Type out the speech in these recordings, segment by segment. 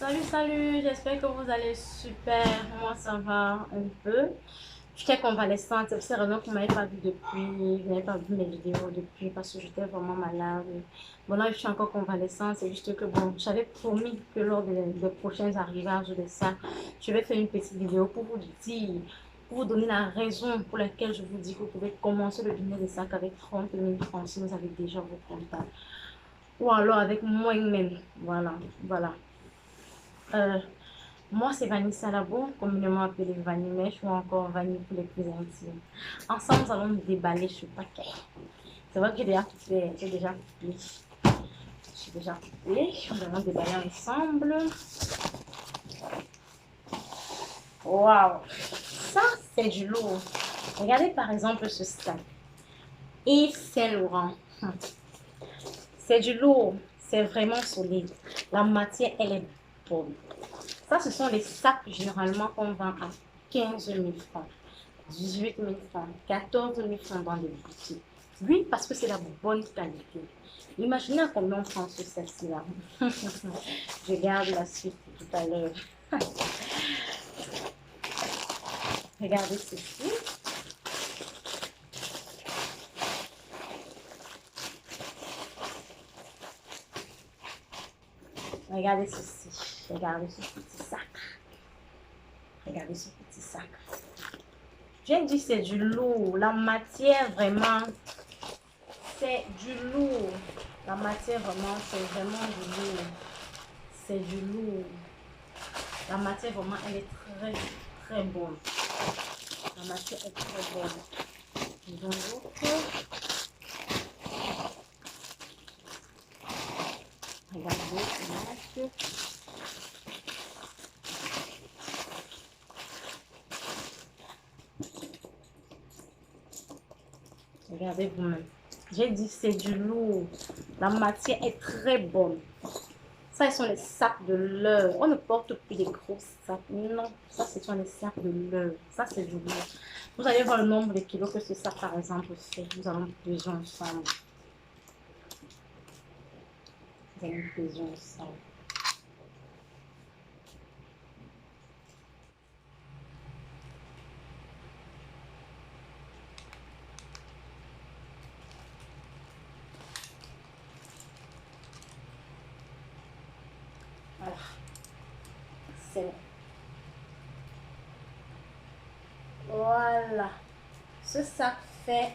Salut, j'espère que vous allez super. Moi, ça va un peu. J'étais convalescente, c'est pour cette raison que vous ne m'avez pas vu depuis, vous n'avez pas vu mes vidéos depuis parce que j'étais vraiment malade. Bon, là, je suis encore convalescente, c'est juste que bon, j'avais promis que lors des prochains arrivages de ça, je vais faire une petite vidéo pour vous dire, pour vous donner la raison pour laquelle je vous dis que vous pouvez commencer le business de sac avec 30 000 francs si vous avez déjà vos contacts. Ou alors avec moins même. Voilà. Euh, Moi, c'est Vanessa Labo, communément appelée Vanimèche ou encore Vanille pour les plus intimes. Ensemble, nous allons nous déballer ce paquet. C'est vrai que j'ai déjà coupé, j'ai déjà coupé. Nous allons déballer ensemble. Waouh! Ça, c'est du lourd. Regardez par exemple ce sac. Yves Saint Laurent. C'est du lourd. C'est vraiment solide. La matière, elle est bonne. Ça, ce sont les sacs généralement qu'on vend à 15 000 francs, 18 000 francs, 14 000 francs dans les boutiques. Oui, parce que c'est la bonne qualité. Imaginez à combien on prend ce sac-là. Je garde la suite tout à l'heure. Regardez ceci. Regardez ceci. Regardez ce petit sac. Regardez ce petit sac. J'ai dit c'est du lourd. La matière vraiment, c'est du lourd. La matière vraiment, c'est vraiment du lourd. C'est du lourd. La matière vraiment, elle est très, très bonne. La matière est très bonne. Donc, regardez, image. Regardez vous-même. J'ai dit c'est du lourd. La matière est très bonne. Ça, ce sont les sacs de l'heure. On ne porte plus des gros sacs. Non, ça, ce sont les sacs de l'heure. Ça, c'est du lourd. Vous allez voir le nombre de kilos que ce sac, par exemple, fait. Nous allons peser ensemble. Nous allons peser ensemble. Voilà. C'est bon. Voilà. Ce sac fait,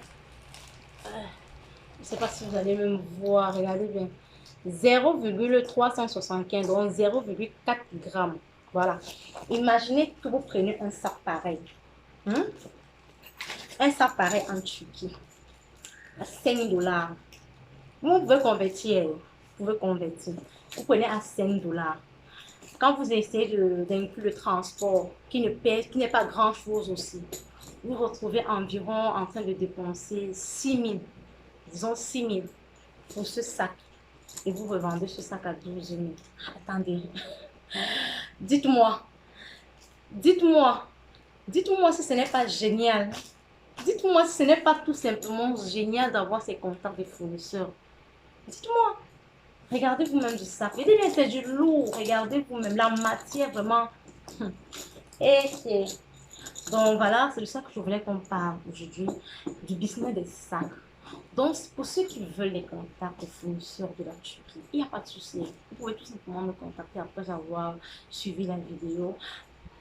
je ne sais pas si vous allez me voir, regardez bien, 0,375, donc 0,4 grammes. Voilà. Imaginez que vous prenez un sac pareil. Hein? Un sac pareil en Turquie à 5 $. Vous pouvez convertir. Vous pouvez convertir. Vous prenez à 5 $. Quand vous essayez d'inclure le transport, qui ne pèse, qui n'est pas grand-chose aussi, vous vous retrouvez environ en train de dépenser 6 000, disons 6 000 pour ce sac. Et vous revendez ce sac à 12 000. Attendez, dites-moi, dites-moi, dites-moi si ce n'est pas génial. Dites-moi si ce n'est pas tout simplement génial d'avoir ces contacts de fournisseurs. Dites-moi. Regardez vous-même du sac. Regardez bien, c'est du lourd. Regardez vous-même la matière vraiment. Et donc voilà, c'est de ça que je voulais qu'on parle aujourd'hui, du business des sacs. Donc pour ceux qui veulent les contacts des fournisseurs de la Turquie, il n'y a pas de souci. Vous pouvez tout simplement me contacter après avoir suivi la vidéo.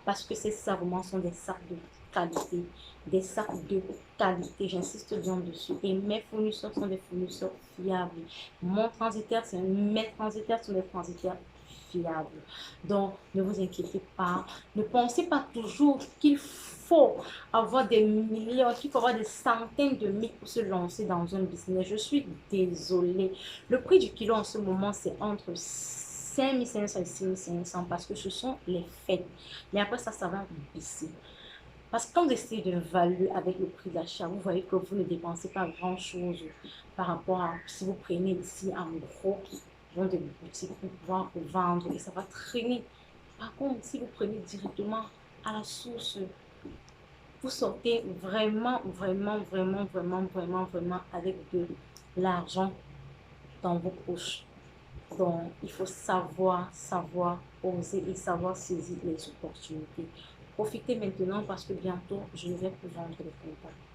Parce que ces sacs vraiment sont des sacs de qualité. Des sacs de qualité, j'insiste bien dessus. Et mes fournisseurs sont des fournisseurs fiables. Mon transitaire, c'est mes transitaires sont des transitaires fiables. Donc, ne vous inquiétez pas. Ne pensez pas toujours qu'il faut avoir des millions, qu'il faut avoir des centaines de mille pour se lancer dans un business. Je suis désolée. Le prix du kilo en ce moment, c'est entre 5 500 et 6 500 parce que ce sont les fêtes. Mais après ça, ça va baisser. Parce que quand vous essayez de valuer avec le prix d'achat, vous voyez que vous ne dépensez pas grand-chose par rapport à si vous prenez ici en gros dans des boutiques pour pouvoir vendre et ça va traîner. Par contre, si vous prenez directement à la source, vous sortez vraiment avec de l'argent dans vos poches. Donc, il faut savoir oser et savoir saisir les opportunités. Profitez maintenant parce que bientôt, je ne vais plus vendre les contacts.